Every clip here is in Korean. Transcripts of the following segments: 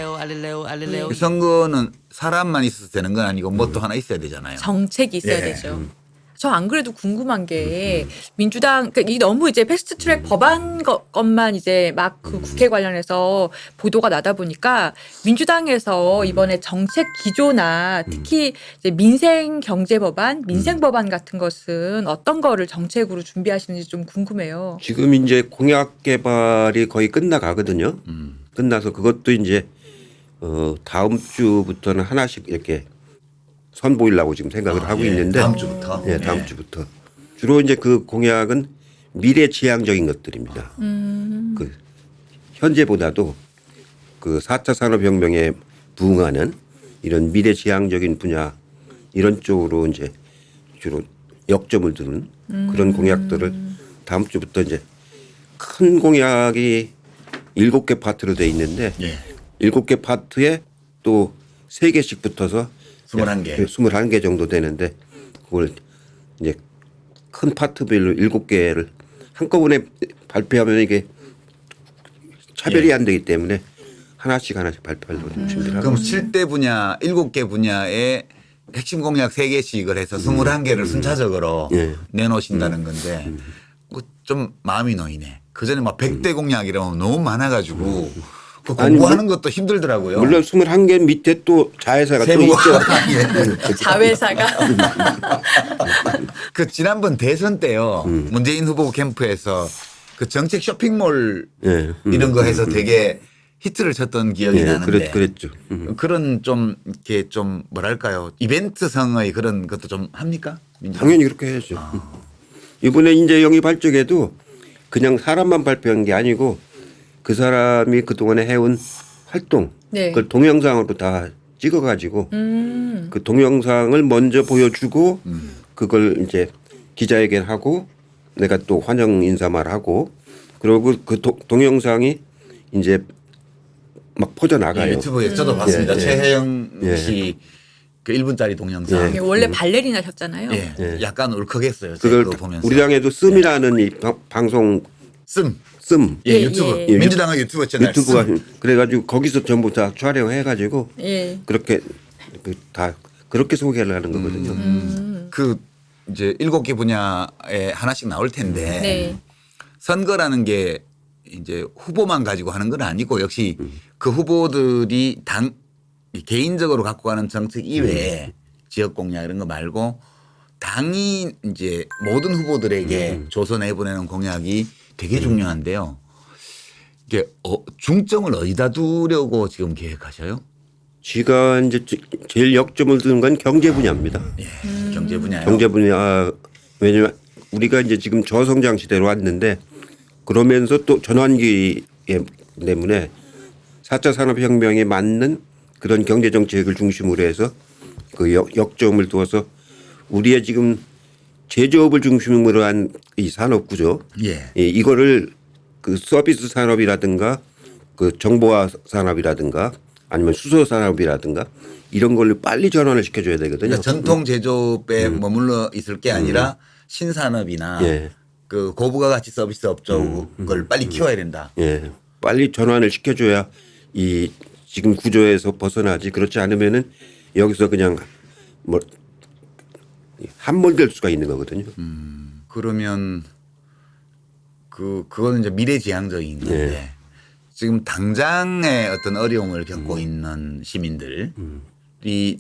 알릴레오. 선거는 사람만 있어도 되는 건 아니고 뭣도 하나 있어야 되잖아요. 정책이 있어야 되죠. 저 안 그래도 궁금한 게 민주당 그러니까 이 너무 이제 패스트트랙 법안 것만 이제 막 그 국회 관련해서 보도가 나다 보니까 민주당에서 이번에 정책 기조나 특히 이제 민생 경제 법안, 민생 법안 같은 것은 어떤 거를 정책으로 준비하시는지 좀 궁금해요. 지금 이제 공약 개발이 거의 끝나가거든요. 끝나서 그것도 이제 다음 주부터는 하나씩 이렇게 선보이려고 지금 생각을 하고 있는데 다음 주부터. 예, 다음 주부터 주로 이제 그 공약은 미래지향적인 것들입니다. 그 현재보다도 그 4차 산업혁명에 부응하는 이런 미래지향적인 분야 이런 쪽으로 이제 주로 역점을 두는 그런 공약들을 다음 주부터 이제 큰 공약이 7개 파트로 돼 있는데 예. 7개 파트에 또 3개씩 붙어서 21개. 21개 정도 되는데 그걸 이제 큰 파트별로 7개를 한꺼번에 발표하면 이게 차별이 안 되기 때문에 하나씩 발표하려고 준비를 하고 그럼 7대 분야, 7개 분야에 핵심 공약 3개씩을 해서 21개를 순차적으로 예. 내놓으신다는 건데 좀 마음이 놓이네. 그전에 막 100대 공약 이러면 너무 많아가지고 그 공부하는 것도 힘들더라고요. 물론 21개 밑에 또 자회사가 또 세부가 있죠. 자회사가 그 지난번 대선 때요. 문재인 후보 캠프에서 그 정책 쇼핑몰 예. 이런 거 해서 되게 히트를 쳤던 기억이 예, 나는데 그랬죠. 그런 좀 이렇게 좀 뭐랄까요 이벤트성의 그런 것도 좀 합니까? 당연히 그렇게 해야죠. 이번에 이제 영입할 적에도 그냥 사람만 발표한 게 아니고 그 사람이 그동안에 해온 활동 네. 그걸 동영상으로 다 찍어가지고 그 동영상을 먼저 보여주고 그걸 이제 기자회견하고 내가 또 환영 인사말 하고 그리고 그 동영상이 이제 막 퍼져 나가요. 유튜브에 저도 봤습니다. 예, 예. 최혜영 예. 씨 그 1분짜리 동영상. 원래 발레리나셨잖아요. 예. 약간 울컥했어요. 그걸 그거 보면서. 우리 당에도 씀이라는 이 방송 씀. 씀 예, 유튜브. 예. 민주당의 유튜브 채널. 유튜브가 씀. 그래가지고 거기서 전부 다 촬영해가지고 예. 그렇게 다 그렇게 소개를 하는 거거든요. 그 이제 7개 분야에 하나씩 나올 텐데 네. 선거라는 게 이제 후보만 가지고 하는 건 아니고 역시 그 후보들이 당 개인적으로 갖고 가는 정책 이외에 지역 공약 이런 거 말고 당이 이제 모든 후보들에게 조선해 보내는 공약이 되게 중요한데요. 이게 중점을 어디다 두려고 지금 계획하셔요? 지가 이제 제일 역점을 두는 건 경제 분야입니다. 예, 경제 분야요. 경제 분야 왜냐면 우리가 이제 지금 저성장 시대로 왔는데 그러면서 또 전환기 때문에 4차 산업혁명에 맞는 그런 경제 정책을 중심으로 해서 그 역점을 두어서 우리의 지금 제조업을 중심으로 한 이 산업 구조 예. 이거를 그 서비스 산업이라든가 그 정보화 산업이라든가 아니면 수소 산업이라든가 이런 걸로 빨리 전환을 시켜줘야 되거든요. 그러니까 전통 제조업에 머물러 있을 게 아니라 신산업이나 예. 그 고부가 가치 서비스 업종을 빨리 키워야 된다. 예, 빨리 전환을 시켜줘야 이 지금 구조에서 벗어나지 그렇지 않으면은 여기서 그냥 뭐 함몰될 수가 있는 거거든요. 그러면 그거는 이제 미래지향적인 건데 지금 당장의 어떤 어려움을 겪고 있는 시민들이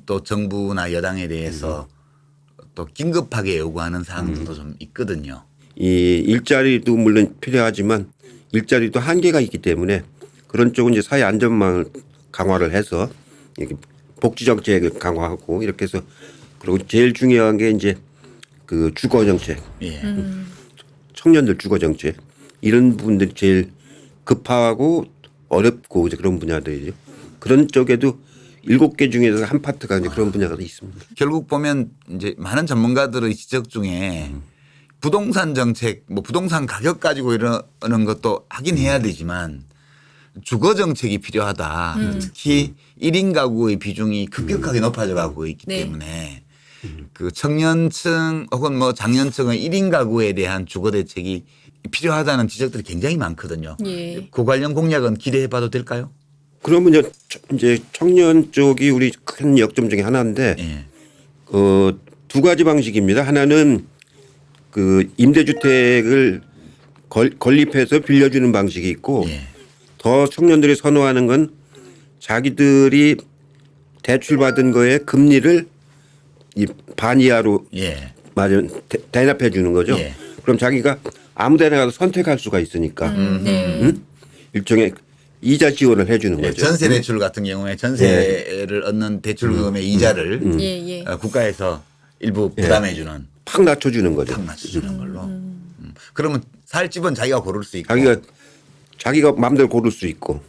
또 정부나 여당에 대해서 또 긴급하게 요구하는 사항들도 좀 있거든요. 이 일자리도 물론 필요하지만 일자리도 한계가 있기 때문에 그런 쪽은 이제 사회 안전망을 강화를 해서 이렇게 복지 정책을 강화하고 이렇게 해서 그리고 제일 중요한 게 이제 그 주거 정책, 예. 청년들 주거 정책 이런 부분들이 제일 급하고 어렵고 이제 그런 분야들이죠. 그런 쪽에도 7개 중에서 한 파트가 이제 그런 분야가 있습니다. 결국 보면 이제 많은 전문가들의 지적 중에 부동산 정책, 뭐 부동산 가격 가지고 이러는 것도 하긴 해야 되지만 주거 정책이 필요하다. 특히 1인 가구의 비중이 급격하게 높아져 가고 있기 네. 때문에 그 청년층 혹은 뭐 장년층의 1인 가구에 대한 주거 대책이 필요하다는 지적들이 굉장히 많거든요. 예. 그 관련 공약은 기대해 봐도 될까요? 그러면 이제 청년 쪽이 우리 큰 역점 중에 하나인데 예. 두 가지 방식입니다. 하나는 그 임대주택을 건립해서 빌려주는 방식이 있고 예. 더 청년들이 선호하는 건 자기들이 대출받은 거에 금리를 반 이하로 예. 대납해 주는 거죠. 예. 그럼 자기가 아무데나 가서 선택할 수가 있으니까 네. 일종의 이자 지원을 해 주는 예, 거죠. 전세 대출 같은 경우에 전세를 얻는 대출금의 이자를 예, 예. 국가에서 일부 부담해 주는 팍 낮춰주는 거죠. 탁 맞춰주는 걸로. 그러면 살 집은 자기가 고를 수 있고. 자기가 마음대로 고를 수 있고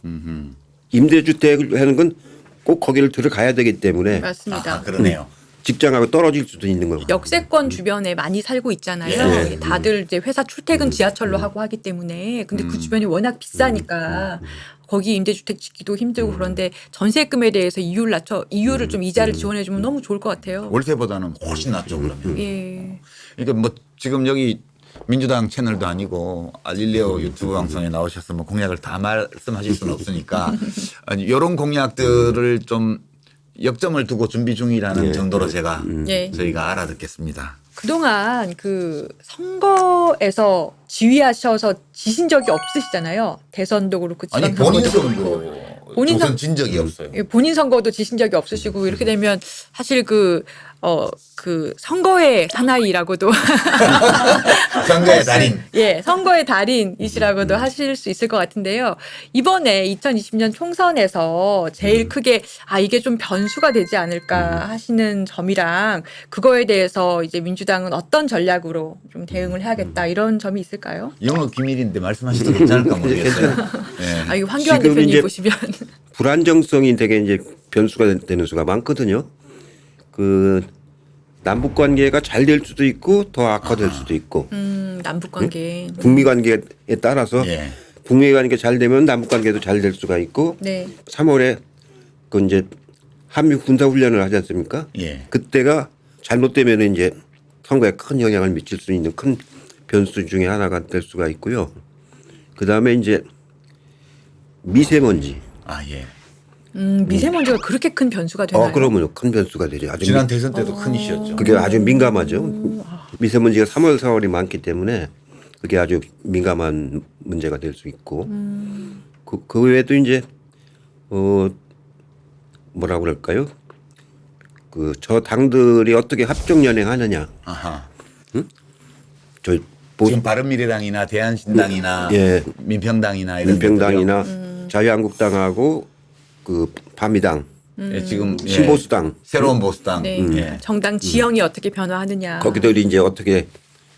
임대주택을 하는 건 꼭 거기를 들어가야 되기 때문에 맞습니다. 아, 그러네요. 직장하고 떨어질 수도 있는 거고. 역세권 주변에 많이 살고 있잖아요. 예. 다들 이제 회사 출퇴근 지하철로 하고 하기 때문에 근데 그 주변이 워낙 비싸니까 거기 임대주택 짓기도 힘들고 그런데 전세금에 대해서 이유를 좀 이자를 지원해 주면 너무 좋을 것 같아요. 월세보다는 훨씬 낫죠 그러면. 예. 그러니까 뭐 지금 여기 민주당 채널도 아니고 알릴레오 유튜브 방송에 나오셔서 뭐 공약을 다 말씀하실 수는 없으니까 이런 공약들을 좀 역점을 두고 준비 중이라는 정도로 제가 예. 저희가 알아듣겠습니다. 그동안 그 선거에서 지휘하셔서 지신 적이 없으시잖아요. 대선도 그렇고 아니 지방 본인 선거도 그렇고. 선거 본인 우선 선- 진 적이 없어요. 예, 본인 선거도 지신 적이 없으시고 이렇게 되면 사실 그 선거의 사나이라고도 선거의 달인. 예, 선거의 달인이시라고도 하실 수 있을 것 같은데요. 이번에 2020년 총선에서 제일 크게 이게 좀 변수가 되지 않을까 하시는 점이랑 그거에 대해서 이제 민주당은 어떤 전략으로 좀 대응을 해야겠다 이런 점이 있을까요? 영업 기밀인데 말씀하셔도 괜찮을까 모르겠어요. 예. 이거 황교안 지금 대표님 이제 보시면 불안정성이 되게 이제 변수가 되는 수가 많거든요. 그 남북 관계가 잘 될 수도 있고 더 악화될 수도 있고 남북 관계. 북미 관계에 따라서 예. 북미 관계 잘 되면 남북 관계도 잘 될 수가 있고 네. 3월에 그 이제 한미 군사 훈련을 하지 않습니까? 예. 그때가 잘못되면 이제 선거에 큰 영향을 미칠 수 있는 큰 변수 중에 하나가 될 수가 있고요. 그 다음에 이제 미세먼지. 아 예. 미세먼지가 그렇게 큰 변수가 되나요? 그러면 큰 변수가 되죠. 아주 지난 대선 때도 큰 이슈였죠. 그게 아주 민감하죠. 미세먼지가 3월, 4월이 많기 때문에 그게 아주 민감한 문제가 될 수 있고 그 외에도 이제 뭐라 그럴까요? 그 저 당들이 어떻게 합종 연행하느냐. 아하. 저희 지금 바른미래당이나 대한신당이나 예. 민평당이나 이런 민평당이나 자유한국당하고 그 바미당, 데들이요. 예, 지금 예, 신보수당 새로운 보수당. 네. 예. 정당 지형이 어떻게 변화하느냐. 거기들이 이제 어떻게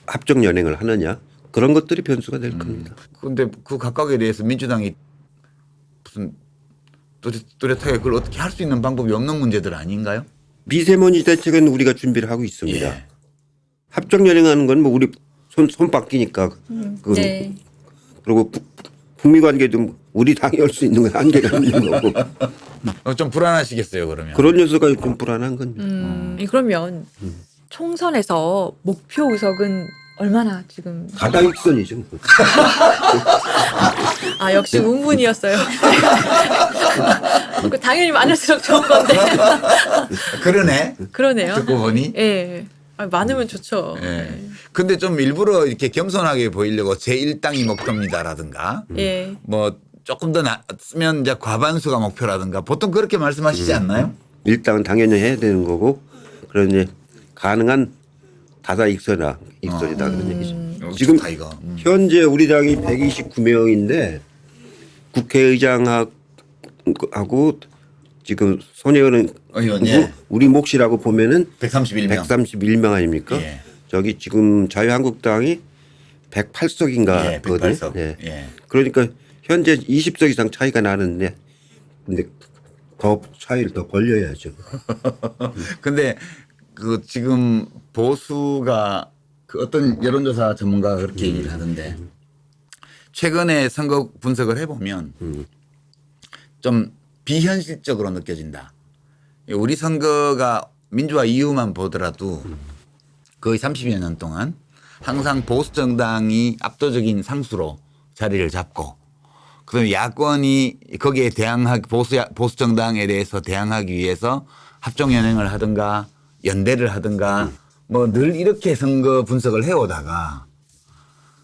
합종 연행을 하느냐 그런 것들이 변수가 될 겁니다. 그런데 그 각각에 대해서 민주당이 무슨 뚜렷하게 그걸 어떻게 할 수 있는 방법이 없는 문제들 아닌가요? 미세먼지 대책은 우리가 준비를 하고 있습니다. 예. 합종 연행하는 건 뭐 우리 손 바뀌니까 네. 그리고 북미 관계도 우리 당이 할 수 있는 건 한계가 있는 거고 좀 불안하시겠어요 그러면. 그런 요소가 좀 불안한 겁니다. 그러면 총선에서 목표 의석은 얼마나 지금 가다익선이죠. 역시 문문이었어요. 그 당연히 많을수록 좋은 건데. 그러네. 그러네요. 듣고 보니. 예. 많으면 좋죠. 예. 근데 좀 일부러 이렇게 겸손하게 보이려고 제1당이 목표입니다라든가 예. 뭐 조금 더 쓰면 이제 과반수가 목표라든가 보통 그렇게 말씀하시지 않나요? 일당은 당연히 해야 되는 거고 그러니 가능한 다다익선이다 그런 얘기죠. 지금 좋다, 이거. 현재 우리 당이 129명인데 국회의장하고 지금 손혜원 의원, 예. 우리 몫이라고 보면은 131명. 131명 아닙니까? 예. 저기 지금 자유한국당이 108석인가 예, 108석. 예. 그러니까 현재 20석 이상 차이가 나는데 근데 더 차이를 더 벌려야죠. 근데 그 지금 보수가 그 어떤 여론조사 전문가가 그렇게 얘기를 하던데 최근에 선거 분석을 해보면 좀 비현실적으로 느껴진다. 우리 선거가 민주화 이후만 보더라도 거의 30여 년 동안 항상 보수 정당이 압도적인 상수로 자리를 잡고 그다음에 야권이 거기에 대항하기 보수 정당에 대해서 대항하기 위해서 합종 연행을 하든가 연대를 하든가 뭐 늘 이렇게 선거 분석을 해오다가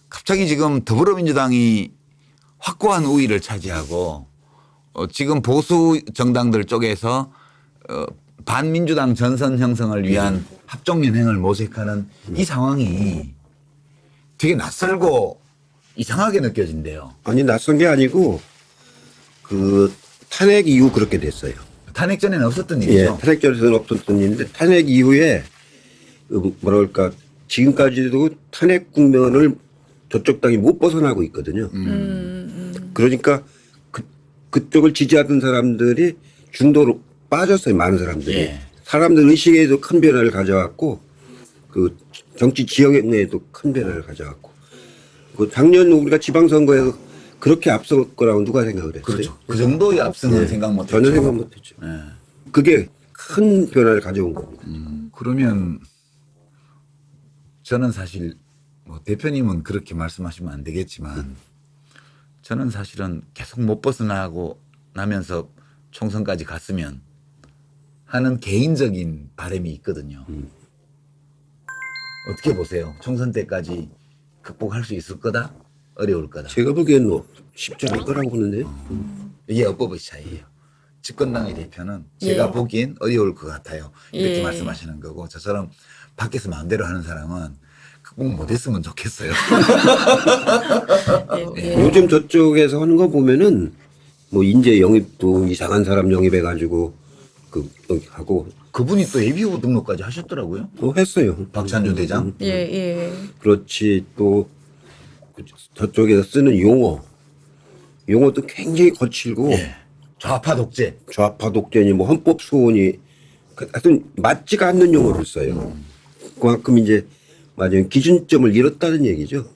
갑자기 지금 더불어민주당이 확고한 우위를 차지하고 지금 보수 정당들 쪽에서 반민주당 전선 형성을 위한 합종 연행을 모색하는 이 상황이 되게 낯설고 이상하게 느껴진대요. 아니 낯선 게 아니고 그 탄핵 이후 그렇게 됐어요. 탄핵 전에는 없었던 예, 일이죠. 탄핵 전에는 없었던 일인데 탄핵 이후에 뭐랄까 지금까지도 탄핵 국면을 저쪽 당이 못 벗어나고 있거든요. 그러니까 그쪽을 지지하던 사람들이 중도로 빠졌어요. 많은 사람들이. 예. 사람들 의식에도 큰 변화를 가져왔고 그 정치 지역에도 큰 변화를 가져왔고 그 작년 우리가 지방선거에서 그렇게 앞설 거라고 누가 생각을 했어요? 그렇죠. 그 정도의 압승은 생각 못했죠. 전혀 생각 못했죠. 예. 그게 큰 변화를 가져온 겁니다. 그러면 저는 사실 뭐 대표님은 그렇게 말씀하시면 안 되겠지만 저는 사실은 계속 못 벗어나고 나면서 총선까지 갔으면 하는 개인적인 바람이 있거든요. 어떻게 보세요? 총선 때까지 극복할 수 있을 거다? 어려울 거다? 제가 보기에는 뭐 쉽지 않을 거라고 보는데요. 이게 업법의 차이예요. 집권당의 대표는 제가 보기엔 어려울 것 같아요. 이렇게 예. 말씀하시는 거고 저처럼 밖에서 마음대로 하는 사람은 극복 못했으면 좋겠어요. 예. 요즘 저쪽에서 하는 거 보면은 뭐 인재 영입도 이상한 사람 영입해가지고 그 하고 그분이 또 예비후보 등록까지 하셨더라고요. 또 했어요. 박찬주 대장. 예, 예. 그렇지 또 저쪽에서 쓰는 용어도 굉장히 거칠고 예. 좌파 독재. 좌파 독재니 뭐 헌법 소원이 하여튼 맞지가 않는 용어를 써요. 그만큼 이제 맞아요 기준점을 잃었다는 얘기죠.